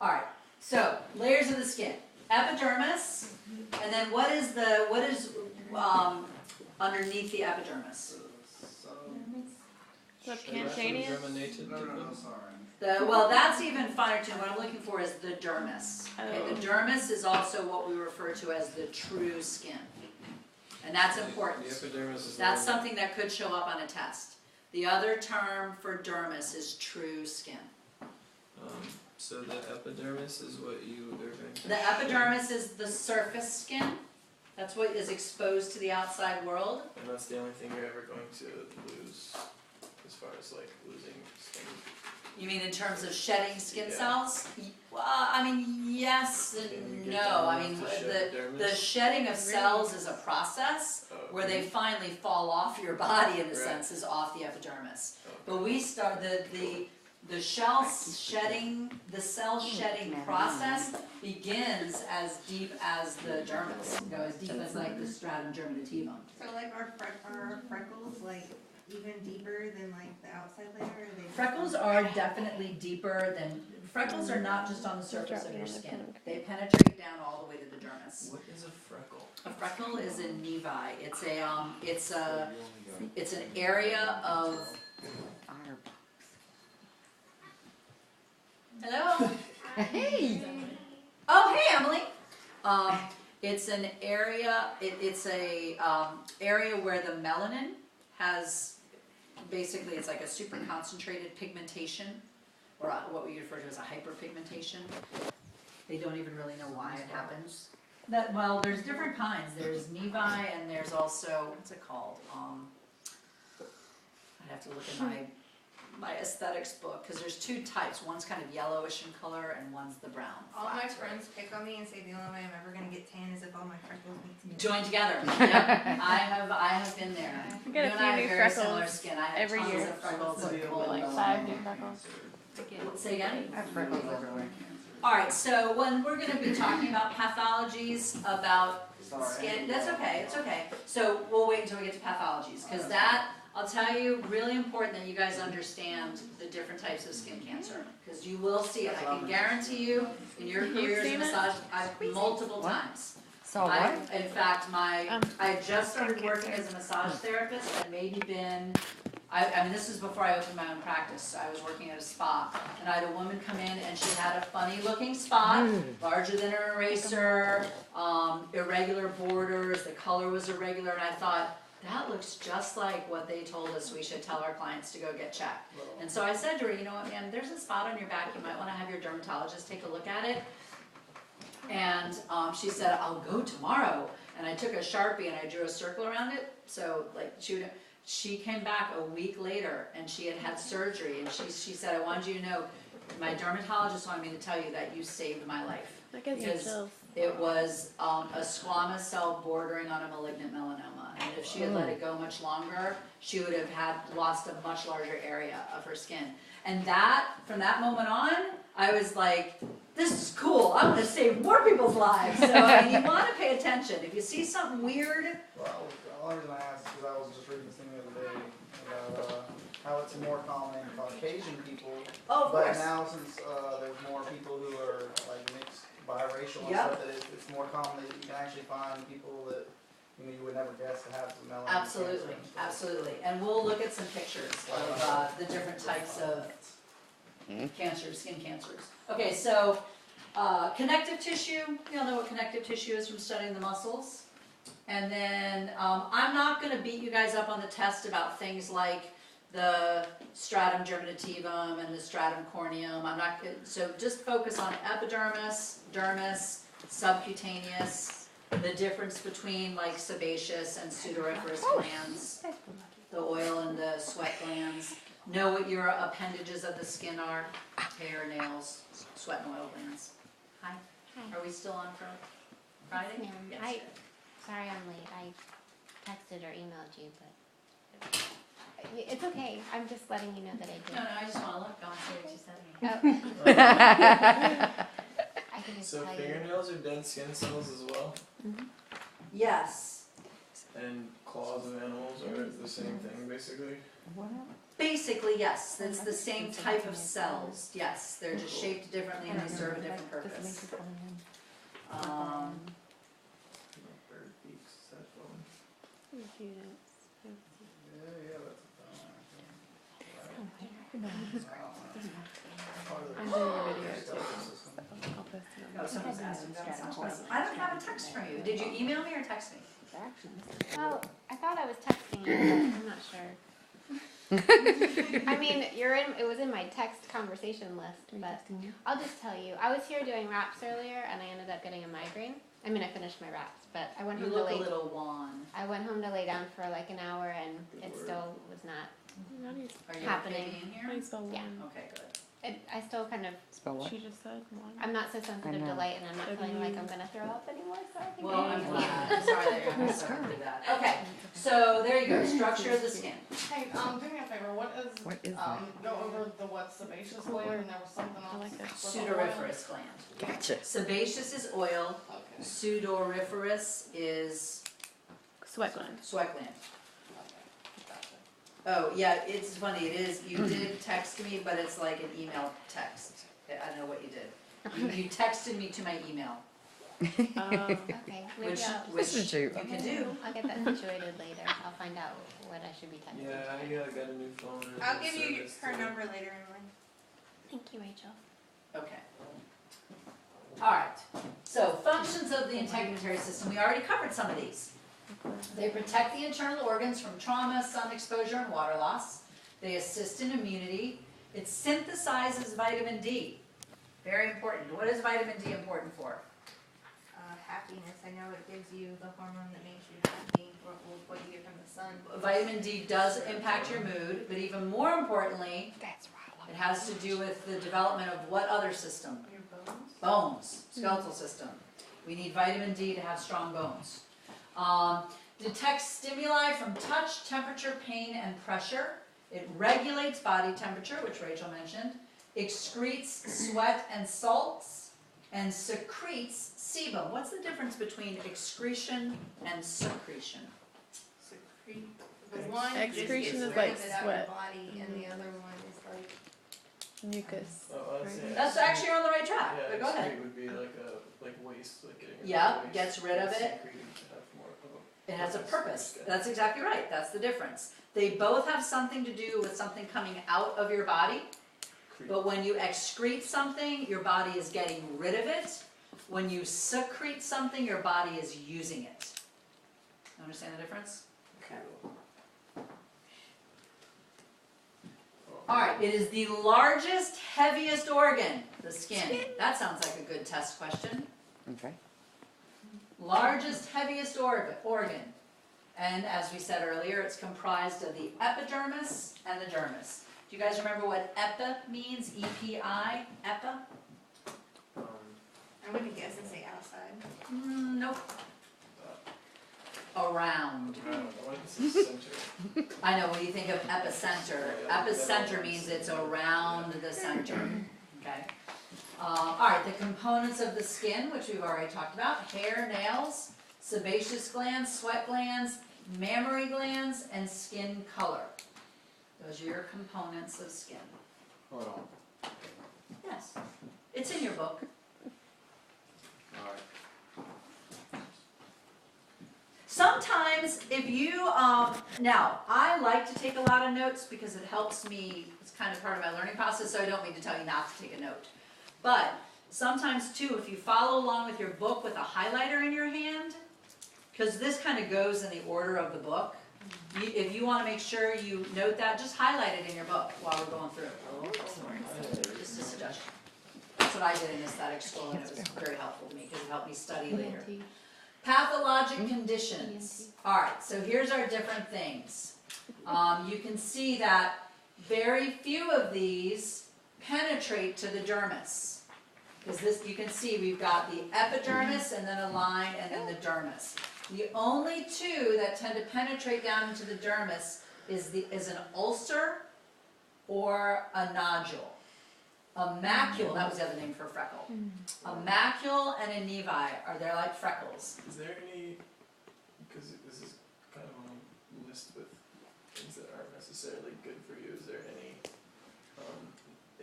Alright, so layers of the skin. Epidermis, and then what is underneath the epidermis? Subcutaneous? Well, that's even finer too. What I'm looking for is the dermis. Okay, Oh. the dermis is also what we refer to as the true skin. And that's important. The epidermis is That's something that could show up on a test. The other term for dermis is true skin. So the epidermis is what you are going to. The epidermis is the surface skin. That's what is exposed to the outside world. And that's the only thing you're ever going to lose, as far as like losing skin. You mean in terms of shedding skin Yeah. cells? Well, I mean, yes Can you and get no. down I mean, enough to shed the dermis? shedding of cells is a process Oh, where they okay. finally fall off your body, in a Right. sense, is off the epidermis. Okay. But we start the cell shedding process begins as deep as the dermis. You know, as deep as like the stratum germinativum. So like are freckles like even deeper than like the outside layer? Or are they Freckles are definitely deeper than, freckles are not just on the surface of your skin. They penetrate down all the way to the dermis. What is a freckle? A freckle is a nevi. It's an area of. Hello. Hey! Oh, hey, Emily. It's an area. It's a area where the melanin has, basically, it's like a super concentrated pigmentation, or what we refer to as a hyperpigmentation. They don't even really know why it happens. Well, there's different kinds. There's nevi, and there's also, what's it called? I'd have to look in my aesthetics book, because there's two types. One's kind of yellowish in color, and one's the brown. All my friends pick on me and say the only way I'm ever gonna get tan is if all my freckles meet together. Join together. Yep. I have been there. I You get and a I few have new very similar freckles skin. I have every tons year. of freckles and cold. like 5 new freckles. Say again? I have freckles everywhere. All right, so when we're going to be talking about pathologies about skin, that's okay, it's okay. So we'll wait until we get to pathologies, because that, I'll tell you, really important that you guys understand the different types of skin cancer, because you will see it. I can guarantee you, in your careers in seen it? massage, multiple times. So what? In fact, I had just started skin working cancer. as a massage therapist. I'd maybe been, I mean, this is before I opened my own practice. I was working at a spa, and I had a woman come in, and she had a funny-looking spot, larger than an eraser, irregular borders. The color was irregular, and I thought, that looks just like what they told us we should tell our clients to go get checked. And so I said to her, you know what, man, there's a spot on your back. You might want to have your dermatologist take a look at it. And she said, I'll go tomorrow. And I took a Sharpie and I drew a circle around it. So like she came back a week later and she had had surgery. And she said, I wanted you to know, my dermatologist wanted me to tell you that you saved my life. That gives me Because chills. it was a squamous cell bordering on a malignant melanoma. And if she had let it go much longer, she would have lost a much larger area of her skin. And from that moment on, I was like, this is cool. I'm going to save more people's lives. So I mean, you want to pay attention. If you see something weird, Well, the only reason I asked is because I was just reading this thing the other day about how it's more common in Caucasian people. oh, of But course. now since there's more people who are like mixed biracial and Yep. stuff, that it's more common that you can actually find people that you would never guess to have some melanin. Absolutely, cancer and stuff. absolutely. And we'll look at some pictures of the different types of cancers, skin cancers. Okay, so connective tissue, you all know what connective tissue is from studying the muscles. And then I'm not going to beat you guys up on the test about things like the stratum germinativum and the stratum corneum. I'm not going to, so just focus on epidermis, dermis, subcutaneous, the difference between like sebaceous and sudoriferous glands, the oil and the sweat glands. Know what your appendages of the skin are, hair, nails, sweat and oil glands. Hi, Hi. are we still on for Friday? Yes, ma'am. Yes. Sorry I'm late. I texted or emailed you, but it's okay. I'm just letting you know that I No, did. I just want to look, go and see what you sent me. Oh. I can just So tell you. fingernails are dead skin cells as well, Yes. and claws of animals are the same thing basically. What happened? Basically, yes, it's the same type of cells, yes, they're just shaped differently and they serve a different purpose. Bird beaks, that one. Yeah, that's I'm doing a video too. I'll post it Oh, on. somebody's asking about something. I don't have a text from you, did you email me or text me? Well, I thought I was texting you, but I'm not sure. I mean, it was in my text conversation list, but I'll just tell you. I was here doing wraps earlier and I ended up getting a migraine. I mean, I finished my wraps, but I went You home to look a lay little wan. I went home to lay down for like an hour and it still was not How do you, Are you happening. okay being how do here? you spell Yeah. one? Okay, good. I still kind of Spell what? She just said one. I'm not so sensitive to know. light and I'm not feeling like I'm gonna throw up anymore, so I think Well, I'm I'm glad, I'm sorry that you're having to suffer through that. Okay, so there you go, structure of the skin. Hey, do me a favor, what What is that? go over the what sebaceous gland and there was something I else. like that. with the oil? Sudoriferous gland. Gotcha. Sebaceous is oil, Okay, sudoriferous is Sweat gland. sweat gland. okay, gotcha. Oh, yeah, it's funny, it is, you did text me, but it's like an email text. I don't know what you did. You texted me to my email, Oh. okay. Maybe which, I'll, which This is you true. can do. I'll get that situated later. I'll find out what I should be texting. Yeah, I got a new phone. and I'll it give you serviced her it. number later, Emily. Thank you, Rachel. Okay. Alright, so functions of the integumentary system, we already covered some of these. They protect the internal organs from trauma, sun exposure, and water loss. They assist in immunity. It synthesizes vitamin D. Very important. What is vitamin D important for? Happiness, I know it gives you the hormone that makes you happy, what you get from the sun. Vitamin D does impact your mood, but even more importantly, That's why I love it has to do with the development of what other system? Your bones? Bones, skeletal system. We need vitamin D to have strong bones. Detects stimuli from touch, temperature, pain, and pressure. It regulates body temperature, which Rachel mentioned. Excretes sweat and salts, and secretes sebum. What's the difference between excretion and secretion? Secrete. The one just Excretion gets is rid like of it out sweat. your body, and the other one is like. Mucus. Oh, I'd say That's actually on the right track, yeah, but go ahead. excrete would be like waste, like getting rid of Yeah, waste. gets rid of it. Secreted to have more of a It has a purpose. Okay. That's exactly right. That's the difference. They both have something to do with something coming out of your body, Creep. but when you excrete something, your body is getting rid of it. When you secrete something, your body is using it. Understand the difference? Cool. All right, it is the largest, heaviest organ, the skin. That sounds like a good test question. Okay. Largest, heaviest organ. And as we said earlier, it's comprised of the epidermis and the dermis. Do you guys remember what epi means? E-P-I? Epi? I'm gonna guess and say outside. Nope. Around. I don't know, I want to say center. I know, when you think of epicenter, epicenter means it's around the center, okay? All right, the components of the skin, which we've already talked about, hair, nails, sebaceous glands, sweat glands, mammary glands, and skin color. Those are your components of skin. Hold on. Yes, it's in your book. Alright. Sometimes if you, now, I like to take a lot of notes because it helps me, it's kind of part of my learning process, so I don't mean to tell you not to take a note. But sometimes too, if you follow along with your book with a highlighter in your hand, because this kind of goes in the order of the book, if you want to make sure you note that, just highlight it in your book while we're going through. Just a suggestion. That's what I did in aesthetic school, and it was very helpful to me because it helped me study later. Pathologic conditions. All right, so here's our different things. You can see that very few of these penetrate to the dermis. Because this, you can see we've got the epidermis and then a line and then the dermis. The only two that tend to penetrate down into the dermis is an ulcer or a nodule. A macule, that was the other name for freckle. A macule and a nevi they're like freckles. Is there any, because this is kind of on a list with things that aren't necessarily good for you? Is there any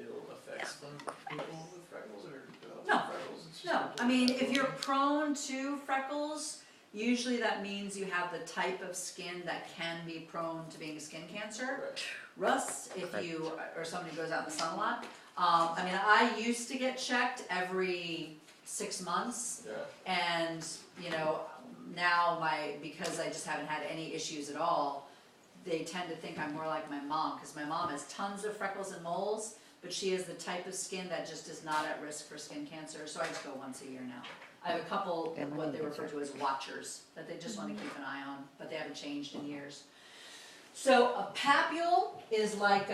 ill effects from people with freckles or developing No. freckles? It's just No, people I mean, with if you're freckles. prone to freckles, usually that means you have the type of skin that can be prone to being skin cancer. Right. Russ, if you, or somebody who goes out in the sun a lot, I mean, I used to get checked every 6 months, Yeah. and, you know, now because I just haven't had any issues at all, they tend to think I'm more like my mom, because my mom has tons of freckles and moles, but she has the type of skin that just is not at risk for skin cancer, so I just go once a year now. I have a couple, Yeah, my what mom they gets refer to as watchers, that they just wanna keep an eye on, but they haven't changed in years. So a papule is like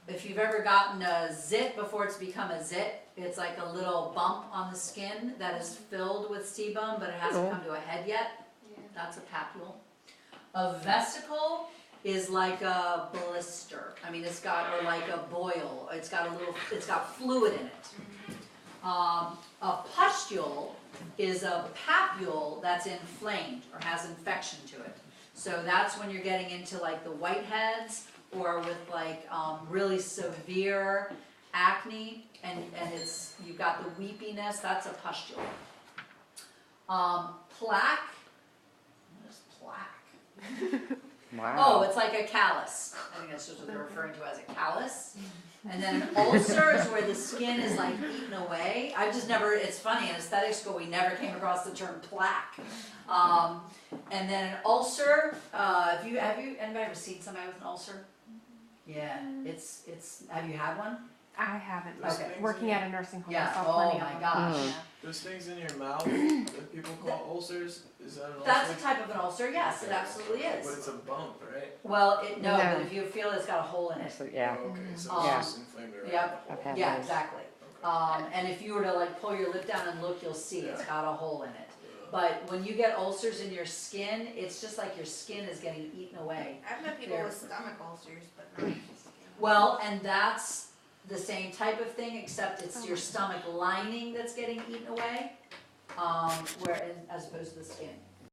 if you've ever gotten a zit before it's become a zit, it's like a little bump on the skin that is filled with sebum, but it hasn't come to a head yet. That's a papule. A vesicle is like a blister. I mean, it's got, or like a boil. It's got fluid in it. A pustule is a papule that's inflamed or has infection to it. So that's when you're getting into like the whiteheads or with like really severe acne and you've got the weepiness, that's a pustule. Plaque, what is plaque? Oh, Wow. it's like a callus. I think that's just what they're referring to as a callus. And then an ulcer is where the skin is like eaten away. I've just never, it's funny, in aesthetic school, we never came across the term plaque. And then an ulcer, have you anybody ever seen somebody with an ulcer? Yeah, have you had one? I haven't, Those but things working in- at a nursing home, I Yeah, saw oh plenty of my them. gosh. Those things in your mouth that people call ulcers, is that an ulcer? That's a type of an ulcer, yes, it absolutely But is. it's a bump, right? Well, no, No. but if you feel it's got a hole in it. So, yeah. Oh, okay, so Yeah. it's just inflamed around Yep. the I've hole. had Yeah, those. exactly. Okay. And if you were to like pull your lip down and look, you'll see it's Yeah. got a hole in it. Ugh. But when you get ulcers in your skin, it's just like your skin is getting eaten away. I've met people There. with stomach ulcers, but not just skin. Well, and that's the same type of thing, except it's your stomach lining that's getting eaten away, as opposed to the skin.